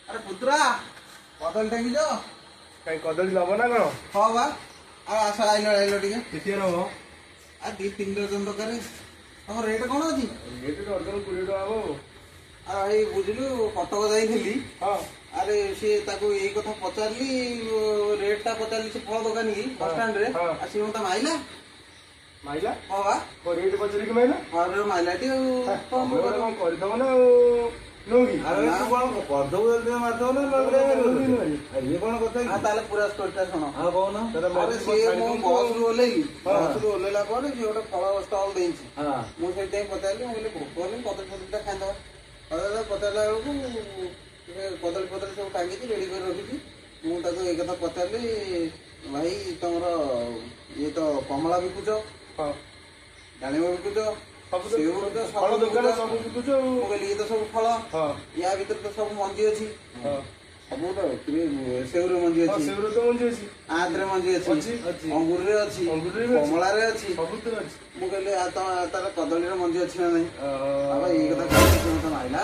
अरे पुत्रा कदली टांगी जो कहीं कदली लब ना कौन हाँ बा आस आइल टे केतिया नब आ 2-3 डजन दरकार तुम रेट कौन अच्छी रेट डजन 20 टका हम भाई बुझलु कटक जाइली हाँ अरे सी यही कथा पचारि रेट टा पचारि से फल दुकान की बस स्टैंड रे सी मत माइला माइला हाँ बा रेट पचारि कि माइला अरे माइलाटी कौन करदब ना नोगी अरे तू कौन करदब मारदब ना ये कौन कथा ताले पूरा स्टोरीटा सुन हां कौन अरे से मो बस रु ओलेला पर जे ओटा फल स्टॉल देछि हां मु सेते पचारि बोले भोकले कदली कदलीटा खांदा अरे पचारला बेलू कदली सब टांगी रेडी कर रखी मुझे एक कथा पचारि भाई तुम ये तो कमला बिकुच डाणिम बिकुच फल दुकान सब बिकुछ ये तो सब फल या भीतर तो सब मंजी अच्छी सब सेऊ मंजी अच्छी सेउरे तो मंजी अछि आद्रे मंजी अच्छी अंगूर रे अच्छी कमला रे अच्छी सबुत अछि मु कहले तार कदली रे मंजी अच्छी ना नहीं अब ये कथा कहले मत माइला